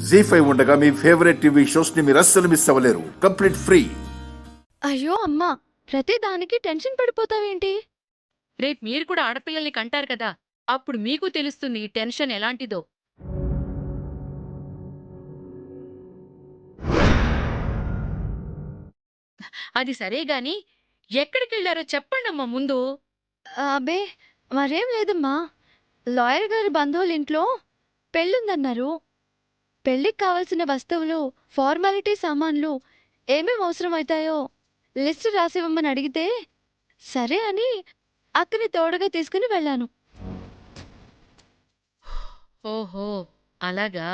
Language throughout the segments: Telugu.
జీ5 ఉండగా మీ ఫేవరెట్ టీవీ షోస్ ని మీరు అస్సలు మిస్ అవ్వలేరు. Complete free. అయ్యో అమ్మా, ప్రతి దానికి టెన్షన్ పడిపోతావేంటి? రేపు మీరు కూడా ఆడపిల్లల్ని కంటారు కదా, అప్పుడు మీకు తెలుస్తుంది ఈ టెన్షన్ ఎలాంటిదో. అది సరే గాని ఎక్కడికెళ్లారో చెప్పండమ్మా ముందు. అబే, మరేం లేదమ్మా. లాయర్ గారి బంధువుల ఇంట్లో పెళ్ళుందన్నారు. పెళ్ళికి కావలసిన వస్తువులు, ఫార్మాలిటీ సామాన్లు ఏమేం అవసరమవుతాయో లిస్టు రాసివ్వమని అడిగితే సరే అని అక్కని తోడుగా తీసుకుని వెళ్ళాను. ఓహో, అలాగా.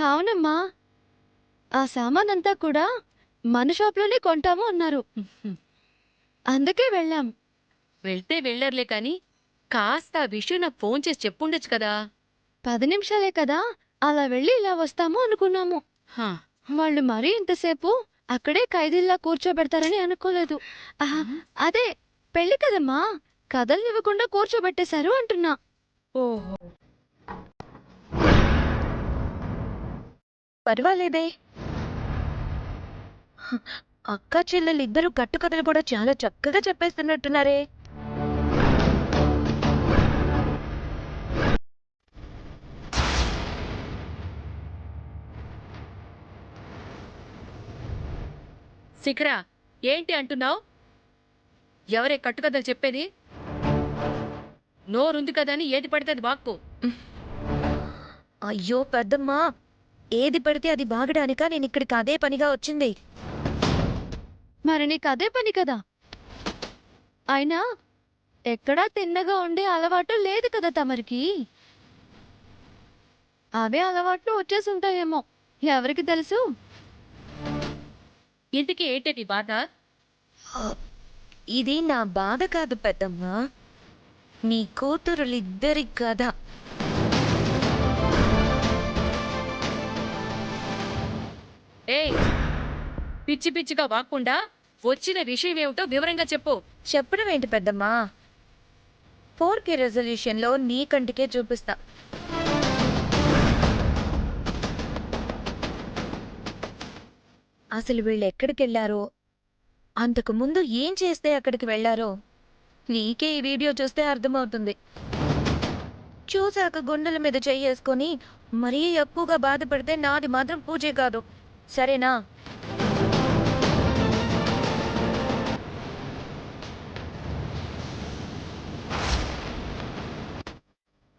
అవునమ్మా, ఆ సామానంతా కూడా మన షాప్లోనే కొంటాము అన్నారు. అందుకే వెళ్ళాం. వెళ్తే వెళ్ళర్లే కాని కాస్త ఆ విషయం నాకు ఫోన్ చేసి చెప్పుండొచ్చు కదా. 10 నిమిషాలే కదా, అలా వెళ్ళి ఇలా వస్తాము అనుకున్నాము. హా, వాళ్ళు మరీ ఇంతసేపు అక్కడే ఖైదీల్లా కూర్చోబెడతారని అనుకోలేదు. ఆహా, అదే పెళ్లి కదమ్మా, కదలనివ్వకుండా కూర్చోబెట్టేశారు అంటున్నా. ఓహో. పర్వాలేదే. అక్క చెల్లెలిద్దరూ కట్టుకథలు కూడా చాలా చక్కగా చెప్పేస్తున్నట్టున్నారే. శిఖర, ఏంటి అంటున్నావు? ఎవరే కట్టుకథలు చెప్పేది? నోరుంది కదా అని ఏది పడితే అది బాక్కు. అయ్యో పెద్దమ్మా, ఏది పడితే అది బాగడానిక నేను ఇక్కడికి అదే పనిగా వచ్చింది. మరి నీకు అదే పని కదా. అయినా ఎక్కడా తిన్నగా ఉండే అలవాటు లేదు కదా తమరికి. అవే అలవాట్లు వచ్చేసి ఉంటాయేమో, ఎవరికి తెలుసు. ఇంటికి ఏంటి బాధ? ఇది నా బాధ కాదు పెద్దమ్మా, నీ కూతురులిద్దరి కథ. ఏయ్, పిచ్చి పిచ్చిగా వాక్కుండా వచ్చిన విషయం ఏమిటో వివరంగా చెప్పు. చెప్పడం ఏంటి పెద్దమ్మా, 4K రెజల్యూషన్లో నీ కంటికే చూపిస్తా. అసలు వీళ్ళు ఎక్కడికి వెళ్ళారో, అంతకు ముందు ఏం చేస్తే అక్కడికి వెళ్ళారో నీకే ఈ వీడియో చూస్తే అర్థమవుతుంది. చూశాక గుండెల మీద చెయ్యేసుకొని మరీ ఎక్కువగా బాధపడితే నాది మాత్రం పూజే కాదు, సరేనా?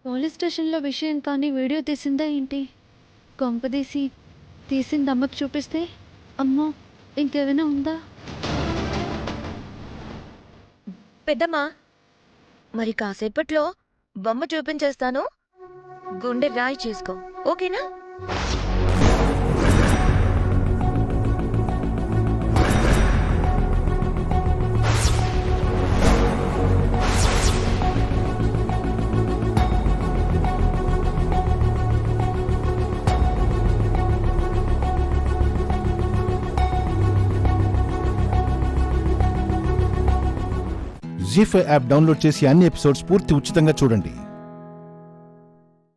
పోలీస్ స్టేషన్లో విషయం కానీ వీడియో తీసిందా ఏంటి? కొంపదీసి తీసింది అమ్మకు చూపిస్తే అమ్మో ఇంకేమైనా ఉందా? పెద్దమ్మా, మరి కాసేపట్లో బొమ్మ చూపించేస్తాను, గుండె రాయి చేసుకో, ఓకేనా? జీ5 యాప్ డౌన్లోడ్ చేసి అన్ని ఎపిసోడ్స్ పూర్తి ఉచితంగా చూడండి.